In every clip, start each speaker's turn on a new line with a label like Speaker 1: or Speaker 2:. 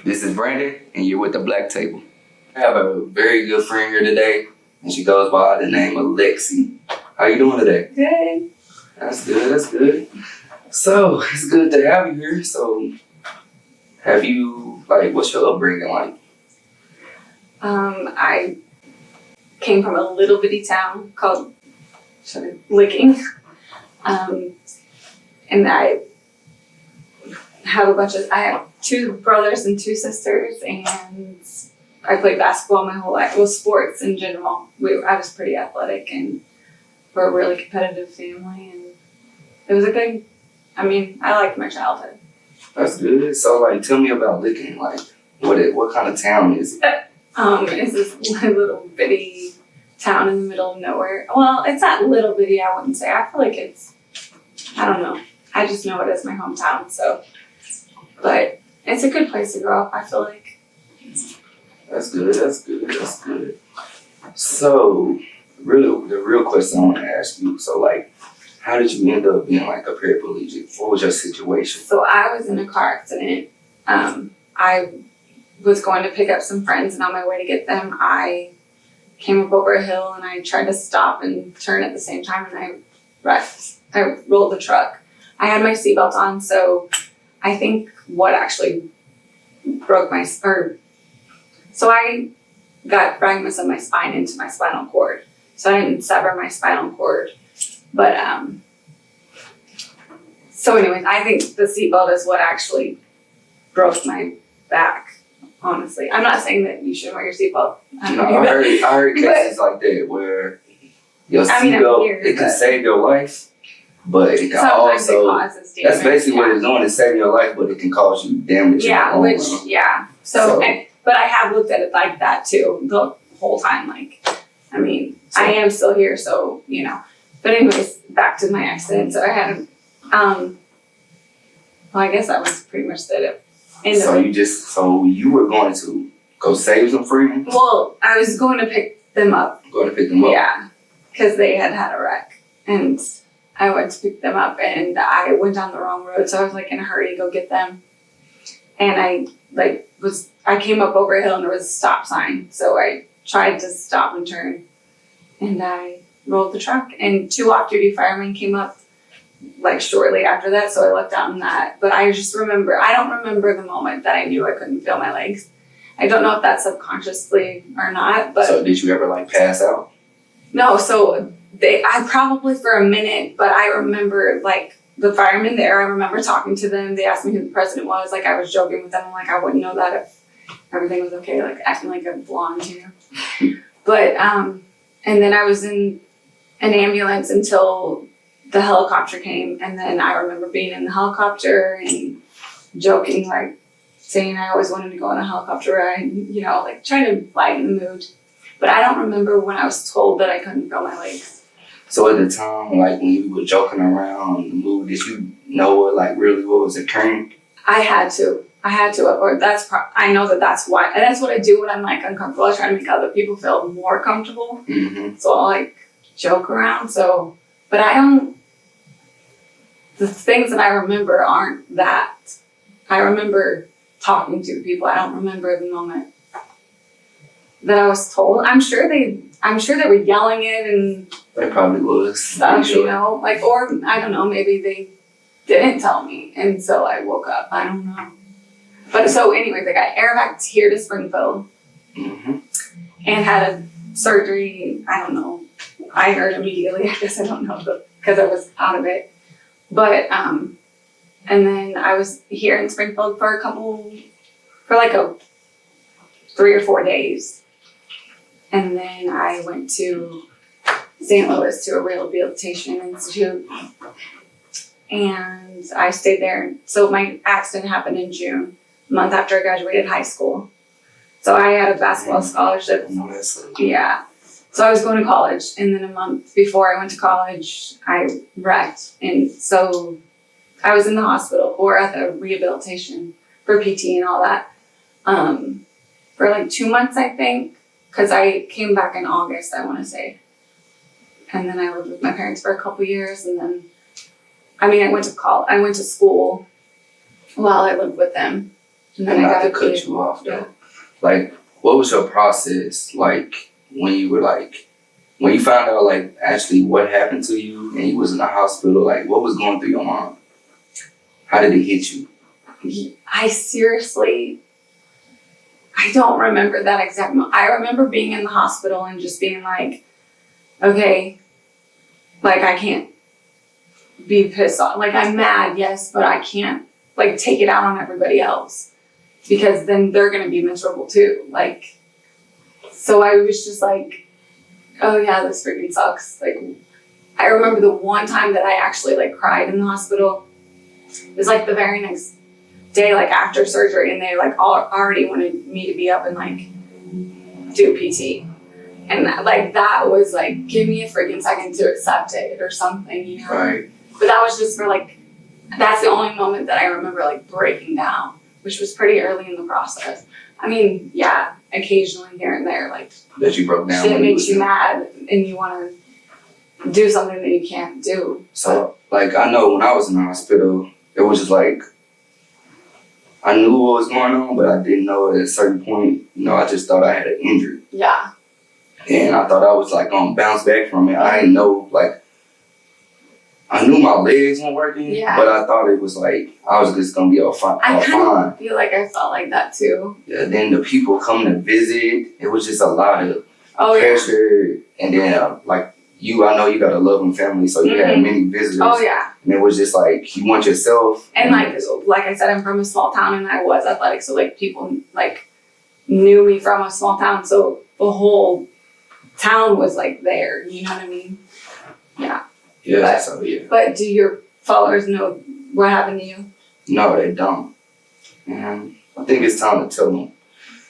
Speaker 1: This is Brandon, and you're with the Black Table. I have a very good friend here today, and she goes by the name of Lexi. How you doing today?
Speaker 2: Good.
Speaker 1: That's good, that's good. So, it's good to have you here. So, what's your upbringing like?
Speaker 2: I came from a little bitty town called Licking. And I have two brothers and two sisters, and I played basketball my whole life. Well, sports in general. I was pretty athletic, and we're a really competitive family, and it was I liked my childhood.
Speaker 1: That's good. So, tell me about Licking. What kind of town is it?
Speaker 2: It's this little bitty town in the middle of nowhere. Well, it's not little bitty, I wouldn't say. I feel like I don't know. I just know it as my hometown, but it's a good place to grow up, I feel like.
Speaker 1: That's good. So, really, the real question I want to ask you, how did you end up being a paraplegic? What was your situation?
Speaker 2: So I was in a car accident. I was going to pick up some friends, and on my way to get them, I came up over a hill, and I tried to stop and turn at the same time, and I wrecked. I rolled the truck. I had my seatbelt on, so I think what actually broke so I got fragments of my spine into my spinal cord. So I didn't sever my spinal cord. But, so anyways, I think the seatbelt is what actually broke my back, honestly. I'm not saying that you shouldn't wear your seatbelt.
Speaker 1: I heard cases like that where your seatbelt, it can save your life, but it can also,
Speaker 2: causes damage.
Speaker 1: That's basically what it's doing, is saving your life, but it can cause you damage.
Speaker 2: But I have looked at it like that too, the whole time. I am still here, so, But anyways, back to my accident. So I had, I guess that was pretty much the end of it.
Speaker 1: So you were going to go save some friends?
Speaker 2: Well, I was going to pick them up. Yeah, because they had a wreck. And I went to pick them up, and I went down the wrong road. So I was in a hurry to go get them. And I came up over a hill, and there was a stop sign. So I tried to stop and turn, and I rolled the truck. And 2 off-duty firemen came up shortly after that. So I left out in that. But I don't remember the moment that I knew I couldn't feel my legs. I don't know if that's subconsciously or not. But
Speaker 1: so did you ever pass out?
Speaker 2: No. So I probably for a minute, but I remember the firemen there. I remember talking to them. They asked me who the president was. I was joking with them. I wouldn't know that if everything was okay. Acting like a blonde, But and then I was in an ambulance until the helicopter came, and then I remember being in the helicopter and joking, saying I always wanted to go on a helicopter ride, trying to lighten the mood. But I don't remember when I was told that I couldn't feel my legs.
Speaker 1: So at the time, when you were joking around the mood, did you know really what was occurring? I had to, or I know that's why, and that's what I do when I'm uncomfortable. I try to make other people feel more comfortable. Mm-hmm.
Speaker 2: So I'll joke around. So, but the things that I remember aren't that. I remember talking to people. I don't remember the moment that I was told. I'm sure they were yelling it, and
Speaker 1: they probably was
Speaker 2: stuff, sure. Or I don't know, maybe they didn't tell me, and so I woke up. I don't know. But so anyways, I got air evac here to Springfield,
Speaker 1: mm-hmm.
Speaker 2: and had a surgery. I don't know. I heard immediately. I guess I don't know because I was out of it. But and then I was here in Springfield for a 3 or 4 days. And then I went to St. Louis to a rehabilitation institute, and I stayed there. So my accident happened in June, a month after I graduated high school. So I had a basketball scholarship. Yeah. So I was going to college, and then a month before I went to college, I wrecked. And so I was in the hospital or at the rehabilitation for PT and all that for 2 months, I think. Because I came back in August, I want to say. And then I lived with my parents for a couple years. And then, I went to school while I lived with them.
Speaker 1: And not to cut you off though. Like, what was your process like when you were like, when you found out like actually what happened to you and you was in the hospital? Like, what was going through your mind? How did it hit you?
Speaker 2: I don't remember that exact moment. I remember being in the hospital and just being like, okay, like I can't be pissed off. Like I'm mad, yes, but I can't like take it out on everybody else because then they're gonna be miserable too. Like, so I was just like, oh yeah, this freaking sucks. Like, I remember the one time that I actually like cried in the hospital. It was like the very next day, like after surgery, and they like already wanted me to be up and like do PT. And that was like, give me a freaking second to accept it or something, you know?
Speaker 1: Right.
Speaker 2: But that was just for like, that's the only moment that I remember like breaking down, which was pretty early in the process. I mean, yeah, occasionally here and there, like
Speaker 1: that you broke down.
Speaker 2: Shit makes you mad and you want to do something that you can't do.
Speaker 1: So, like, I know when I was in the hospital, it was just like, I knew what was going on, but I didn't know at a certain point, you know, I just thought I had an injury.
Speaker 2: Yeah.
Speaker 1: And I thought I was like going to bounce back from it. I didn't know, like, I knew my legs weren't working, but I thought it was like, I was just going to be all fine.
Speaker 2: I kind of feel like I felt like that too.
Speaker 1: Yeah, then the people coming to visit, it was just a lot of pressure. Yeah. And then, like, I know you got a loving family, so you had many visitors.
Speaker 2: Oh, yeah.
Speaker 1: And it was just like, you want yourself.
Speaker 2: And like I said, I'm from a small town and I was athletic. So like people like knew me from a small town. So the whole town was like there. You know what I mean? Yeah.
Speaker 1: Yeah,
Speaker 2: But do your followers know what happened to you?
Speaker 1: No, they don't. And I think it's time to tell them.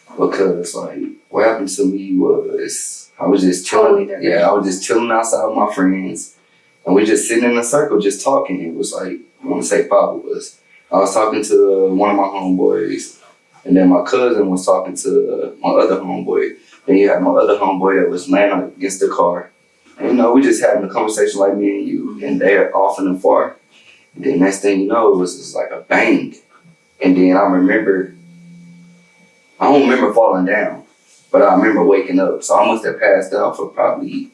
Speaker 1: Because like, what happened to me was, I was just chilling. I was just chilling outside with my friends. And we just sitting in a circle just talking. It was like, I want to say 5 of us. I was talking to one of my homeboys. And then my cousin was talking to my other homeboy. Then you had my other homeboy that was laying against the car. And, you know, we just having a conversation like me and you. And they're off in the far. And then next thing you know, it was just like a bang. And then I don't remember falling down. But I remember waking up. So I must have passed out for probably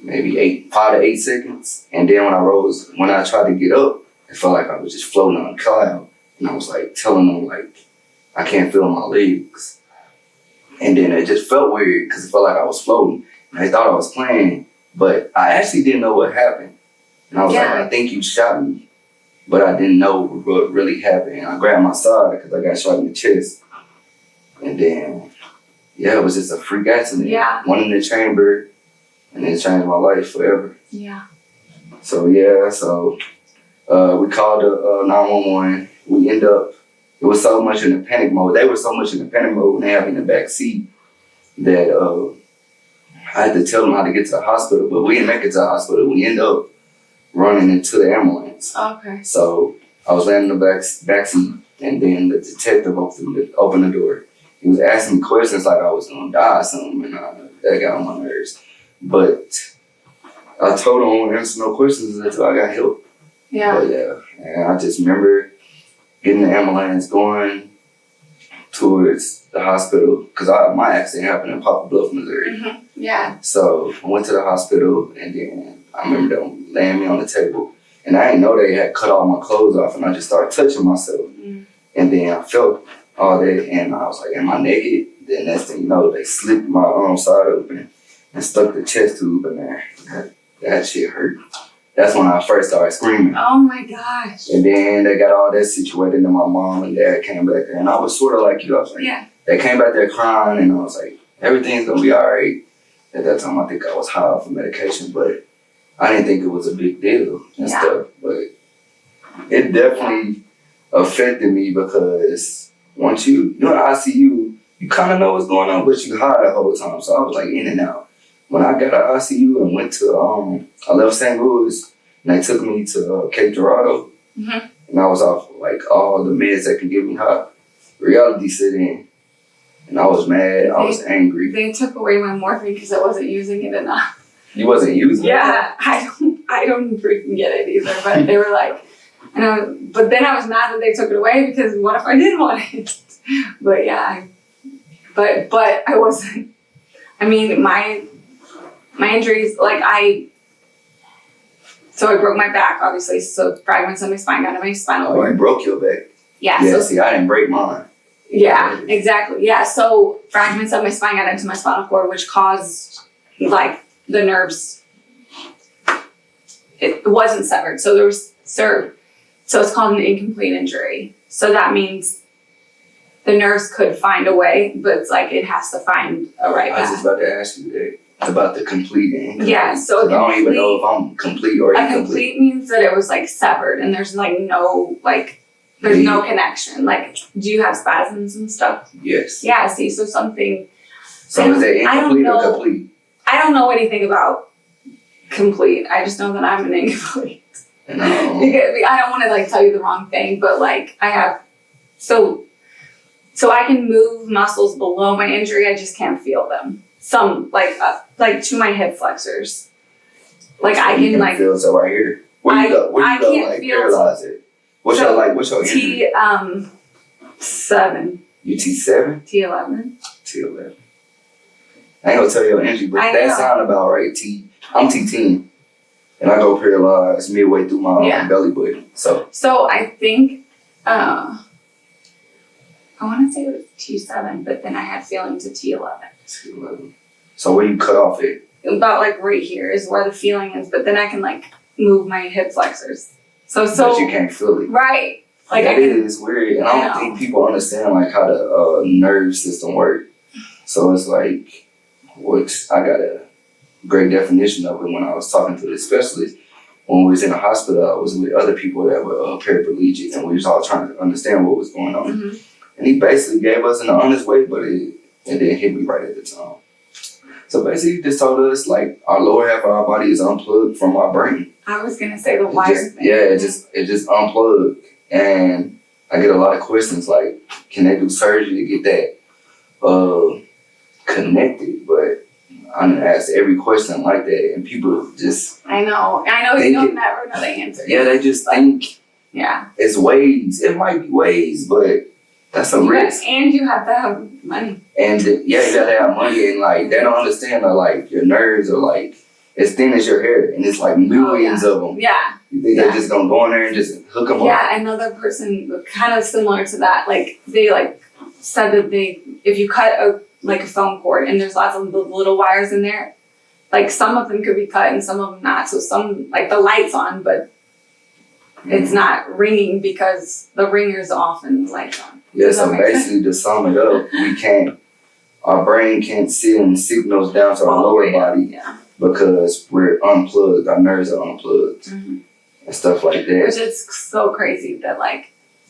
Speaker 1: maybe 5 to 8 seconds. And then when I tried to get up, it felt like I was just floating on a cloud. And I was like telling them like, I can't feel my legs. And then it just felt weird because it felt like I was floating. And I thought I was playing, but I actually didn't know what happened. And I was like, I think you shot me. But I didn't know what really happened. And I grabbed my side because I got shot in the chest. And then, it was just a freak accident.
Speaker 2: Yeah.
Speaker 1: One in the chamber, and it changed my life forever.
Speaker 2: Yeah.
Speaker 1: So, we called 911. We end up, it was so much in the panic mode. They were so much in the panic mode when they had me in the back seat that I had to tell them how to get to the hospital, but we didn't make it to the hospital. We ended up running into the ambulance.
Speaker 2: Okay.
Speaker 1: So I was laying in the back seat, and then the detective opened the door. He was asking me questions like I was going to die or something, and that got on my nerves. But I told him I wouldn't answer no questions until I got help.
Speaker 2: Yeah.
Speaker 1: But and I just remember getting the ambulance going towards the hospital because my accident happened in Poplar Bluff, Missouri.
Speaker 2: Mm-hmm. Yeah.
Speaker 1: So I went to the hospital, and then I remember them laying me on the table. And I didn't know they had cut all my clothes off, and I just started touching myself. Mm. And then I felt all that, and I was like, am I naked? Then next thing you know, they slipped my arm side open and stuck the chest tube in there. That shit hurt. That's when I first started screaming.
Speaker 2: Oh my gosh.
Speaker 1: And then they got all that situated, and my mom and dad came back there, and I was sort of like you. I was like, they came back there crying, and I was like, everything's gonna be all right. At that time, I think I was high off of medication, but I didn't think it was a big deal and stuff. But it definitely affected me because once you're in ICU, you kind of know what's going on, but you high the whole time. So I was like in and out. When I got out of ICU and went to, I left St. Louis, and they took me to Cape Girardeau. Mm-hmm. And I was off like all the meds that could give me high. Reality set in. And I was mad. I was angry.
Speaker 2: They took away my morphine because I wasn't using it enough.
Speaker 1: You wasn't using it?
Speaker 2: Yeah, I don't freaking get it either. But they were like, But then I was mad that they took it away because what if I didn't want it? But yeah, but I wasn't. I mean, my injuries, so I broke my back, obviously. So fragments of my spine got in my spinal cord.
Speaker 3: You broke your back.
Speaker 2: Yeah.
Speaker 3: Yeah.
Speaker 2: So,
Speaker 3: See, I didn't break mine.
Speaker 2: Yeah, exactly. Yeah. So fragments of my spine got into my spinal cord, which caused the nerves. It wasn't severed, so there was So it's called an incomplete injury. So that means the nerves could find a way, but it's it has to find a right
Speaker 3: I was
Speaker 2: path.
Speaker 3: just about to ask you that about the complete and incomplete.
Speaker 2: Yeah, so
Speaker 3: I don't even know if I'm complete or
Speaker 2: a
Speaker 3: incomplete.
Speaker 2: complete means that it was severed and there's no there's no connection. Do you have spasms and stuff?
Speaker 3: Yes.
Speaker 2: Yeah, see, so something.
Speaker 3: So is that incomplete or complete?
Speaker 2: I don't know anything about complete. I just know that I'm an incomplete.
Speaker 3: No.
Speaker 2: Because I don't want to tell you the wrong thing, but I have so I can move muscles below my injury. I just can't feel them. Some to my hip flexors. I can
Speaker 3: feel so right here. Where you go?
Speaker 2: Can't feel
Speaker 3: paralyze it. What's your injury?
Speaker 2: T7.
Speaker 3: You T7?
Speaker 2: T11.
Speaker 3: T11. I ain't gonna tell you your injury, but that sound about right. I'm T10. And I go paralyzed midway through my belly button. So
Speaker 2: I think I want to say it was T7, but then I had feeling to T11.
Speaker 3: T11. So where you cut off it?
Speaker 2: About right here is where the feeling is, but then I can move my hip flexors. So
Speaker 3: but you can't feel it.
Speaker 2: Right.
Speaker 3: It is weird, and I don't think people understand how the nerve system works. So it's I got a great definition of it when I was talking to the specialist. When we was in the hospital, I was with other people that were paraplegic, and we was all trying to understand what was going on.
Speaker 2: Mm-hmm.
Speaker 3: And he basically gave us an honest way, but it didn't hit me right at the time. So basically, he just told us our lower half of our body is unplugged from our brain.
Speaker 2: I was gonna say the wire thing.
Speaker 3: Yeah, it just unplugged, and I get a lot of questions can they do surgery to get that connected? But I didn't ask every question like that, and people just
Speaker 2: I know you don't never know the answer.
Speaker 3: Yeah, they just think it's ways. It might be ways, but that's a risk.
Speaker 2: And you have to have money.
Speaker 3: And you gotta have money, and they don't understand that your nerves are as thin as your hair, and it's millions of them.
Speaker 2: Yeah.
Speaker 3: You think they're just gonna go in there and just hook them up?
Speaker 2: Yeah, another person kind of similar to that. They said that if you cut a phone cord and there's lots of little wires in there, some of them could be cut and some of them not. So some the light's on, but it's not ringing because the ringer's off and the light's on.
Speaker 3: Yeah, so basically to sum it up, our brain can't send signals down to our lower body because we're unplugged, our nerves are unplugged and stuff like that.
Speaker 2: Which is so crazy that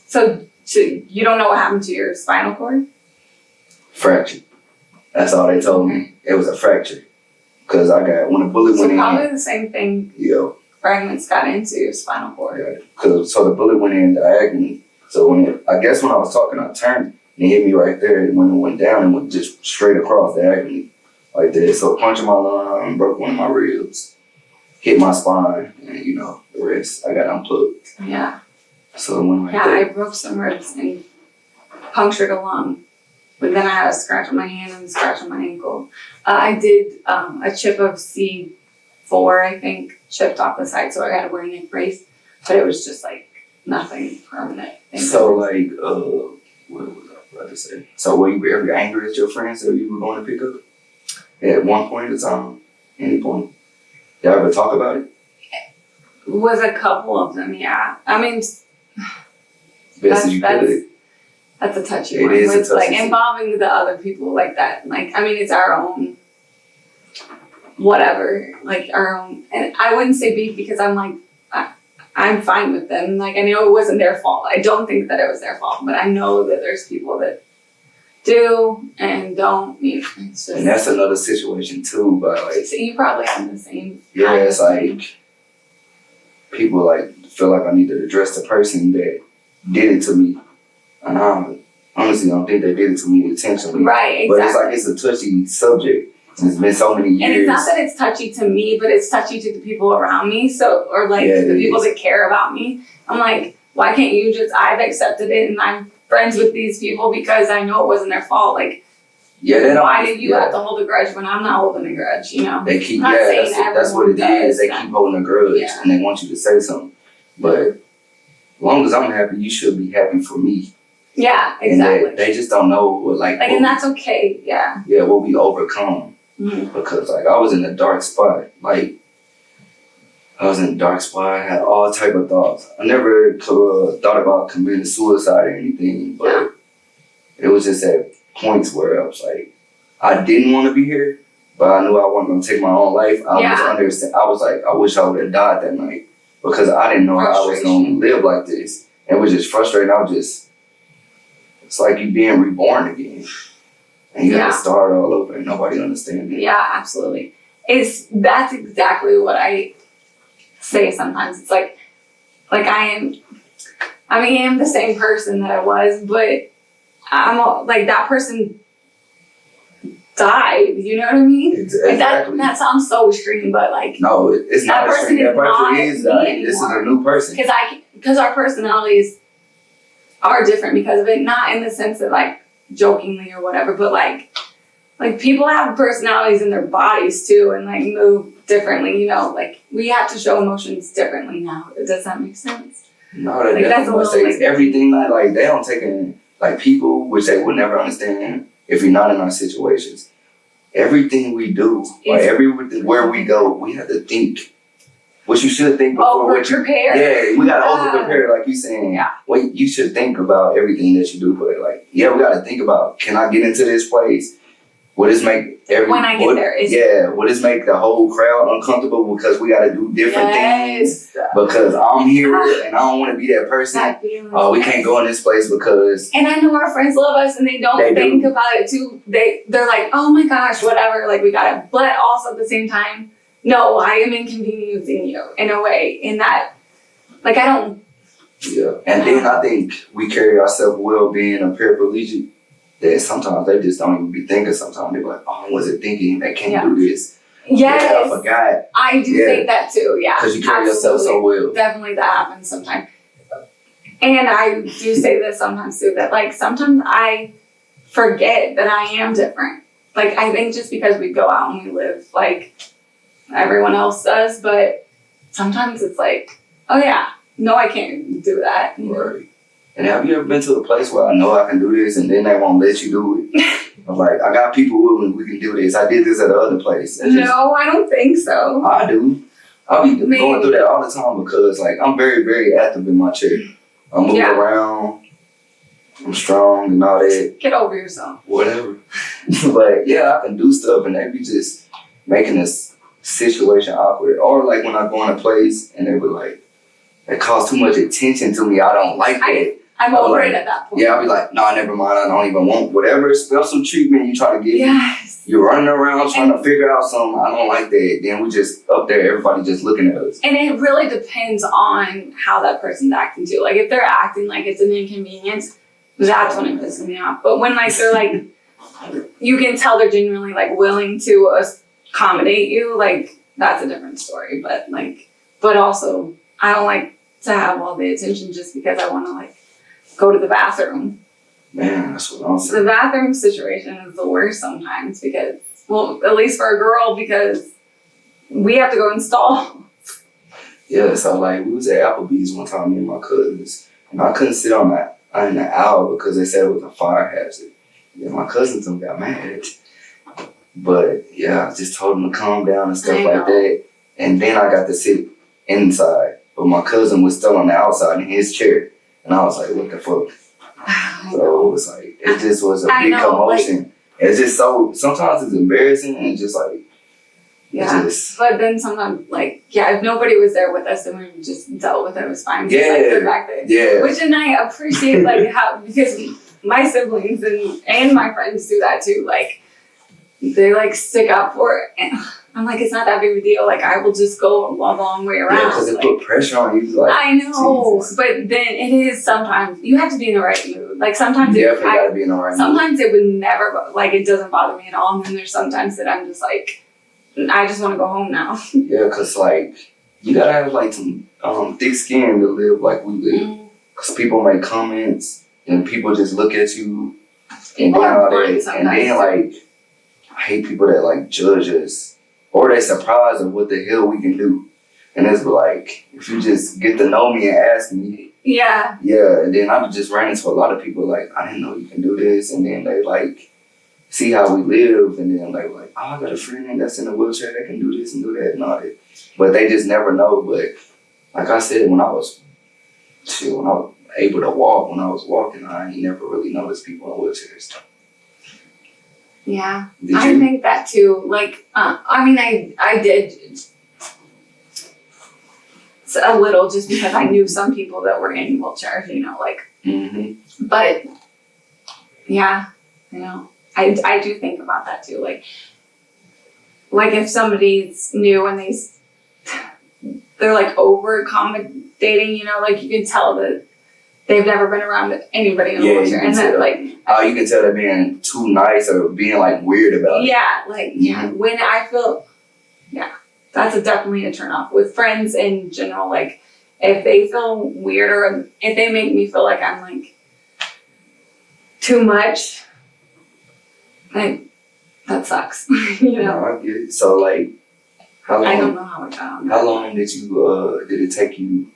Speaker 2: so you don't know what happened to your spinal cord?
Speaker 3: Fractured. That's all they told me. It was a fracture. Because when a bullet went in.
Speaker 2: So probably the same thing.
Speaker 3: Yeah.
Speaker 2: Fragments got into your spinal cord.
Speaker 3: Yeah. So the bullet went in diagonally. So when I was talking, I turned and it hit me right there. And when it went down, it went just straight across diagonally like that. So punched my lung, broke one of my ribs, hit my spine, and the rest I got unplugged.
Speaker 2: Yeah.
Speaker 3: So it went like that.
Speaker 2: I broke some ribs and punctured a lung. But then I had a scratch on my hand and a scratch on my ankle. I did a chip of C4, I think, chipped off the side, so I had to wear a neck brace. But it was just nothing permanent.
Speaker 3: So what was I about to say? So were you ever angry at your friends that you were going to pick up? At one point in time? Any point? Y'all ever talk about it?
Speaker 2: With a couple of them, yeah. I mean,
Speaker 3: best as you could.
Speaker 2: That's a touchy one.
Speaker 3: It is a touchy
Speaker 2: involving the other people like that. It's our own whatever. Our own, and I wouldn't say beef because I'm fine with them. I know it wasn't their fault. I don't think that it was their fault, but I know that there's people that do and don't. It's just,
Speaker 3: and that's another situation too. But
Speaker 2: so you probably have the same.
Speaker 3: Yeah, it's people feel like I need to address the person that did it to me. And honestly don't think they did it to me intentionally.
Speaker 2: Right, exactly.
Speaker 3: But it's a touchy subject. It's been so many years.
Speaker 2: And it's not that it's touchy to me, but it's touchy to the people around me. So, or like the people that care about me. I'm like, why can't you just, I've accepted it and I'm friends with these people because I know it wasn't their fault. Like, why did you have to hold a grudge when I'm not holding a grudge, you know?
Speaker 3: They keep, that's what it is. They keep holding a grudge and they want you to say something. But as long as I'm happy, you should be happy for me.
Speaker 2: Yeah, exactly.
Speaker 3: And they just don't know what, like
Speaker 2: and that's okay, yeah.
Speaker 3: Yeah, what we overcome.
Speaker 2: Mm-hmm.
Speaker 3: Because, like, I was in a dark spot. Like, I was in a dark spot. I had all type of thoughts. I never thought about committing suicide or anything, but it was just at points where I was like, I didn't want to be here, but I knew I wasn't going to take my own life. I was like, I wish I would have died that night because I didn't know how I was going to live like this. And it was just frustrating. It's like you being reborn again. And you got to start all over and nobody understands it.
Speaker 2: Yeah, absolutely. That's exactly what I say sometimes. It's like I am the same person that I was, but I'm like that person died, you know what I mean?
Speaker 3: Exactly.
Speaker 2: Like that sounds so extreme, but like
Speaker 3: no, it's not extreme. That person is dying. This is a new person.
Speaker 2: Because our personalities are different because of it, not in the sense that like jokingly or whatever, but like people have personalities in their bodies too and like move differently, you know, like we have to show emotions differently now. Does that make sense?
Speaker 3: No, that definitely mistakes everything. Like they don't take in like people, which they would never understand if you're not in our situations. Everything we do, like everywhere we go, we have to think. What you should think before
Speaker 2: prepare.
Speaker 3: Yeah, we gotta over prepare, like you saying. Yeah. Wait, you should think about everything that you do. But like, we gotta think about: can I get into this place? Will this make
Speaker 2: when I get there?
Speaker 3: Will this make the whole crowd uncomfortable because we gotta do different things? Because I'm here and I don't want to be that person. We can't go in this place because.
Speaker 2: And I know our friends love us and they don't think about it too. They're like, oh my gosh, whatever. Like we gotta, but also at the same time. No, I am inconveniencing you in a way, in that, like, I don't.
Speaker 3: Yeah, and then I think we carry ourselves well being a paraplegic that sometimes they just don't even be thinking. Sometimes they're like, oh, I wasn't thinking they can't do this.
Speaker 2: Yes.
Speaker 3: Yeah, I forgot.
Speaker 2: I do think that too, yeah.
Speaker 3: Because you carry yourself so well.
Speaker 2: Definitely that happens sometimes. And I do say this sometimes too, that, like, sometimes I forget that I am different. Like, I think just because we go out and we live, like, everyone else does, but sometimes it's like, oh yeah, no, I can't do that.
Speaker 3: Right. And have you ever been to a place where I know I can do this and then they won't let you do it? I'm like, I got people with me, we can do this. I did this at the other place.
Speaker 2: No, I don't think so.
Speaker 3: I do. I'll be going through that all the time because like I'm very, very active in my chair. I move around. I'm strong and all that.
Speaker 2: Get over yourself.
Speaker 3: Whatever. But yeah, I can do stuff and they be just making this situation awkward. Or like when I go in a place and they were like, it calls too much attention to me. I don't like that.
Speaker 2: I'm over it at that point.
Speaker 3: Yeah, I'll be like, nah, never mind. I don't even want whatever special treatment you try to get.
Speaker 2: Yes.
Speaker 3: You're running around trying to figure out something. I don't like that. Then we just up there, everybody just looking at us.
Speaker 2: And it really depends on how that person's acting too. Like if they're acting like it's an inconvenience, that's when it pisses me off. But when like they're like, you can tell they're genuinely like willing to accommodate you, like that's a different story. But also I don't like to have all the attention just because I want to like go to the bathroom.
Speaker 3: Man, that's what I'm saying.
Speaker 2: The bathroom situation is the worst sometimes because, well, at least for a girl, because we have to go install.
Speaker 3: Yeah, so like we was at Applebee's one time, me and my cousins, and I couldn't sit in the aisle because they said it was a fire hazard. Yeah, my cousins got mad. But yeah, I just told them to calm down and stuff like that. And then I got to sit inside. But my cousin was still on the outside in his chair. And I was like, what the fuck? So it was like, it just was a big commotion. Like, it's just so, sometimes it's embarrassing and it's just like,
Speaker 2: yeah. But then sometimes, like, if nobody was there with us, then we just dealt with it. It was fine.
Speaker 3: Yeah.
Speaker 2: Back there. Which, and I appreciate, like, how, because my siblings and my friends do that too. Like, they, like, stick up for it. And I'm like, it's not that big of a deal. Like, I will just go a long way around.
Speaker 3: Yeah, because it put pressure on you. Like,
Speaker 2: I know.
Speaker 3: Jesus.
Speaker 2: But then it is sometimes, you have to be in the right mood. mood. Like sometimes
Speaker 3: You definitely gotta be in the right mood.
Speaker 2: Sometimes it would never, like it doesn't bother me at all. And then there's sometimes that I'm just like, I just want to go home now.
Speaker 3: Yeah, cause like you gotta have like some thick skin to live like we live. Cause people make comments and people just look at you and then like I hate people that like judge us or they surprised at what the hell we can do. And it's like if you just get to know me and ask me.
Speaker 2: Yeah.
Speaker 3: Yeah, and then I just ran into a lot of people like I didn't know you can do this, and then they like see how we live, and then like oh, I got a friend that's in a wheelchair that can do this and do that and all that. But they just never know. But like I said, when I was able to walk, when I was walking, I ain't never really noticed people in wheelchairs.
Speaker 2: Yeah, I think that too. Like, I mean, I did a little just because I knew some people that were in wheelchairs, you know, like. Mm-hmm. But yeah, you know, I do think about that too. Like if somebody's new and they're like over accommodating, you know, like you can tell that they've never been around anybody in a wheelchair, and that like
Speaker 3: you can tell they're being too nice or being like weird about it.
Speaker 2: Yeah, like when I feel that's definitely a turn off with friends in general. Like if they feel weird or if they make me feel like I'm like too much, like that sucks. You know.
Speaker 3: No, I get it. So like, how long?
Speaker 2: I don't know how it got.
Speaker 3: How long did it take you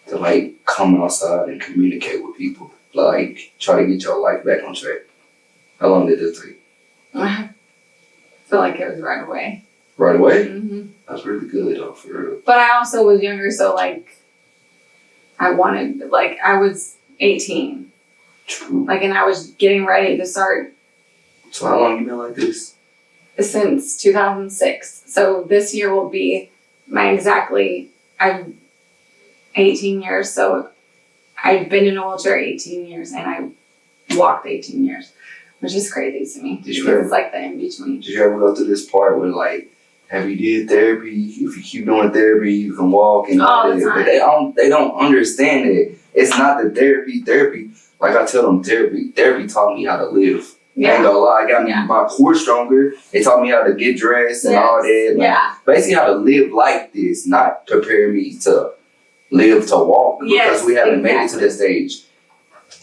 Speaker 3: to like come outside and communicate with people, like try to get your life back on track? How long did it take?
Speaker 2: I feel like it was right away.
Speaker 3: Right away?
Speaker 2: Mm-hmm.
Speaker 3: That's really good though, for real.
Speaker 2: But I also was younger, so like I was 18.
Speaker 3: True.
Speaker 2: Like, and I was getting ready to start.
Speaker 3: So how long you been like this?
Speaker 2: Since 2006. So this year will be I'm 18 years, so I've been in a wheelchair 18 years, and I walked 18 years, which is crazy to me. It's like the in-between.
Speaker 3: Did you ever go through this part where like, have you did therapy? If you keep doing therapy, you can walk and all that. But they don't understand it. It's not the therapy. Like I tell them, therapy taught me how to live. Yeah. I ain't gonna lie, it got me my core stronger. It taught me how to get dressed and all that. Like, basically how to live like this, not prepare me to live to walk because we haven't made it to this stage.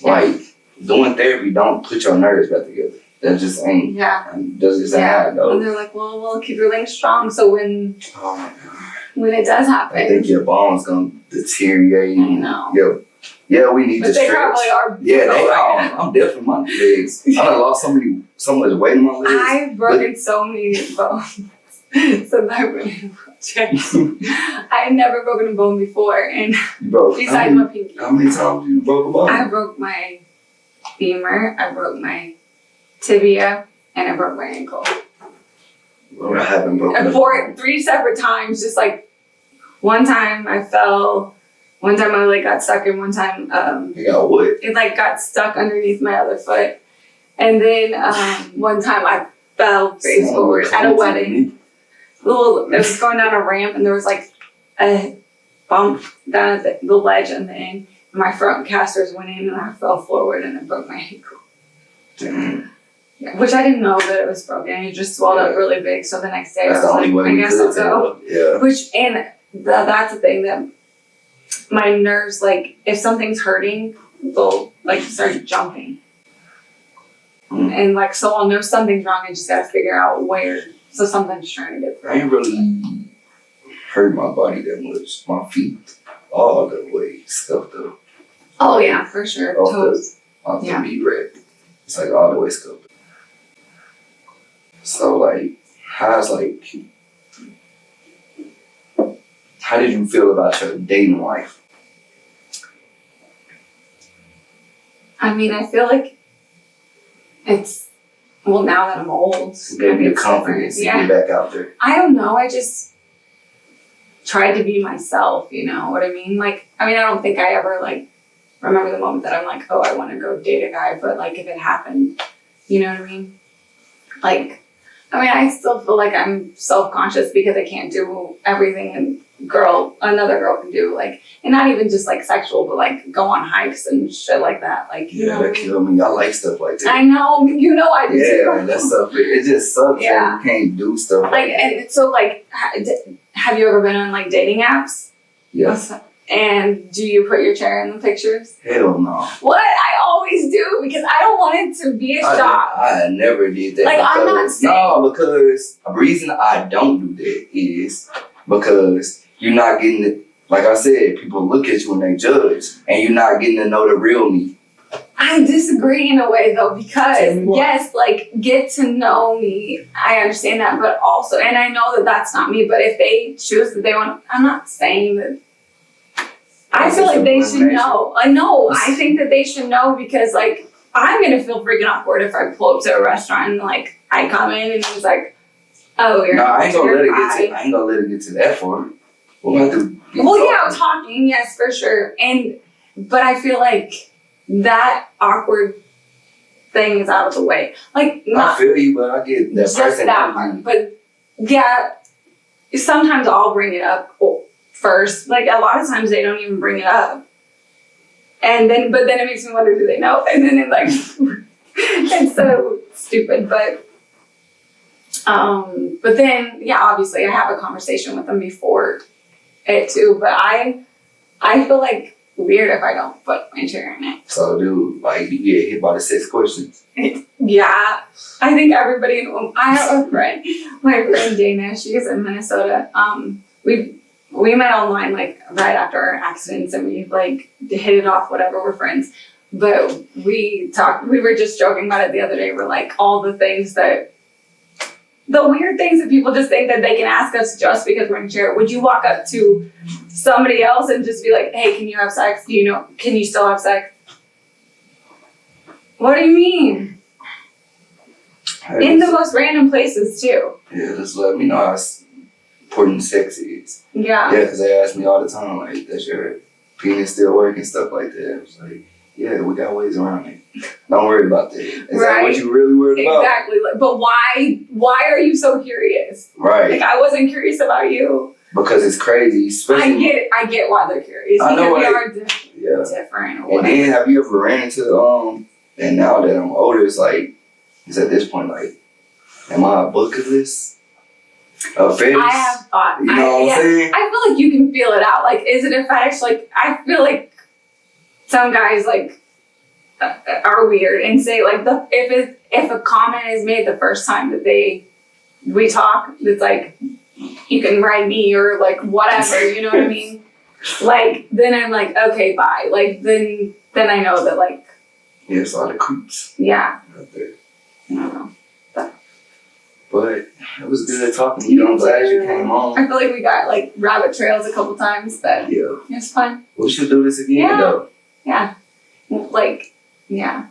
Speaker 3: Like doing therapy don't put your nerves back together. That just ain't. Yeah. That's just how it goes.
Speaker 2: And they're like, well, we'll keep your legs strong so when it does happen,
Speaker 3: I think your bones gonna deteriorate.
Speaker 2: I know.
Speaker 3: Yeah, we need to stretch.
Speaker 2: They probably are.
Speaker 3: Yeah, they are. I'm definitely my legs. I done lost so much weight in my legs.
Speaker 2: I've broken so many bones since I've been in a wheelchair. I've never broken a bone before, and besides my pinky.
Speaker 3: How many times you broke a bone?
Speaker 2: I broke my femur, I broke my tibia, and I broke my ankle.
Speaker 3: Well, I haven't broken
Speaker 2: 3 separate times. Just like one time I fell. One time my leg got stuck, and one time
Speaker 3: you got what?
Speaker 2: It like got stuck underneath my other foot, and then one time I fell face forward at a wedding. It was going down a ramp, and there was like a bump down at the ledge, and then my front casters went in, and I fell forward, and I broke my ankle.
Speaker 3: Damn.
Speaker 2: Yeah, which I didn't know that it was broken. It just swelled up really big. So the next day
Speaker 3: I was like, I guess I'll go.
Speaker 2: Yeah. That's the thing that. My nerves, like, if something's hurting, they'll, like, start jumping. And, like, so I'll know something's wrong. I just gotta figure out where. So something's trying to get through.
Speaker 3: I ain't really hurt my body that much. My feet, all the way scuffed up.
Speaker 2: Oh, yeah, for sure. Toes.
Speaker 3: Off the meat rack. It's, like, all the way scuffed up. So, like, how did you feel about your dating life?
Speaker 2: I mean, I feel like it's, now that I'm old.
Speaker 3: It gave you the confidence to get back out there.
Speaker 2: I don't know. I just tried to be myself, you know what I mean? Like, I don't think I ever, like, remember the moment that I'm like, oh, I want to go date a guy. But, like, if it happened, you know what I mean? Like, I still feel like I'm self-conscious because I can't do everything and another girl can do, like, and not even just like sexual, but like go on hikes and shit like that. Like, you know,
Speaker 3: that killed me. I like stuff like that.
Speaker 2: I know, you know, I do too.
Speaker 3: Yeah, that stuff. It just sucks that you can't do stuff like that.
Speaker 2: And so, like, have you ever been on like dating apps?
Speaker 3: Yes.
Speaker 2: And do you put your chair in the pictures?
Speaker 3: Hell no.
Speaker 2: What? I always do because I don't want it to be a shock.
Speaker 3: I never did that.
Speaker 2: Like, I'm not saying.
Speaker 3: No, because the reason I don't do that is because you're not getting it. Like I said, people look at you and they judge, and you're not getting to know the real me.
Speaker 2: I disagree in a way though, because yes, like, get to know me. I understand that, but also, and I know that that's not me, but if they choose that they want, I'm not saying that. I feel like they should know. I know. I think that they should know because, like, I'm going to feel freaking awkward if I pull up to a restaurant and, like, I come in and he's like, oh, you're
Speaker 3: I ain't gonna let it get to that far. We'll have to be
Speaker 2: talking, yes, for sure. But I feel like that awkward thing is out of the way. Like,
Speaker 3: I feel you, but I get that
Speaker 2: just
Speaker 3: person.
Speaker 2: that part. But, yeah, sometimes I'll bring it up first. Like, a lot of times they don't even bring it up. But then it makes me wonder, do they know? And then it's so stupid. But then, yeah, obviously I have a conversation with them before it too. But I feel like weird if I don't put my chair in it. So,
Speaker 3: dude, like, you get hit by the 6 questions.
Speaker 2: Yeah. I think everybody, I have a friend, my friend Dana, she's in Minnesota. We met online, like, right after our accidents, and we, like, hit it off, whatever, we're friends. But we were just joking about it the other day. We're like, all the weird things that people just think that they can ask us just because we're in a chair. Would you walk up to somebody else and just be like, hey, can you have sex? Can you still have sex? What do you mean? In the most random places, too.
Speaker 3: Yeah, just let me know how important sex is.
Speaker 2: Yeah.
Speaker 3: Yeah, because they ask me all the time, like, does your penis still work and stuff like that? I was like, yeah, we got ways around it. Don't worry about that. Is that what you really worried about?
Speaker 2: Exactly. But why are you so curious?
Speaker 3: Right.
Speaker 2: Like, I wasn't curious about you.
Speaker 3: Because it's crazy. Especially
Speaker 2: I get why they're curious.
Speaker 3: I know
Speaker 2: we are different. Or
Speaker 3: and then have you ever ran into and now that I'm older, it's like, it's at this point like, am I a bucket list? A fetish?
Speaker 2: I have thought.
Speaker 3: You know what I'm saying?
Speaker 2: I feel like you can feel it out. Like, is it a fetish? Like, I feel like some guys, like, are weird and say, like, if a comment is made the first time that we talk, it's like, you can ride me or, like, whatever, you know what I mean? Like, then I'm like, okay, bye. Like, then I know that, like...
Speaker 3: Yeah, it's a lot of creeps.
Speaker 2: Yeah.
Speaker 3: Out there.
Speaker 2: I don't know.
Speaker 3: But it was good talking to you. I'm glad you came on.
Speaker 2: I feel like we got, like, rabbit trails a couple times, but it's fun.
Speaker 3: We should do this again, though.
Speaker 2: Yeah. Like,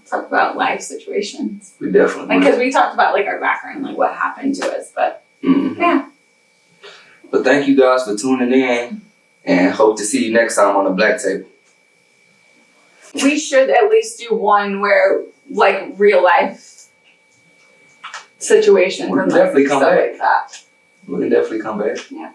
Speaker 2: talk about life situations.
Speaker 3: We definitely
Speaker 2: because we talked about, like, our background, like, what happened to us, but yeah.
Speaker 3: But thank you guys for tuning in, and hope to see you next time on the Black Table.
Speaker 2: We should at least do one where, like, real life situations
Speaker 3: we can
Speaker 2: and
Speaker 3: definitely come
Speaker 2: stuff
Speaker 3: back.
Speaker 2: like that.
Speaker 3: We can definitely come back.
Speaker 2: Yeah.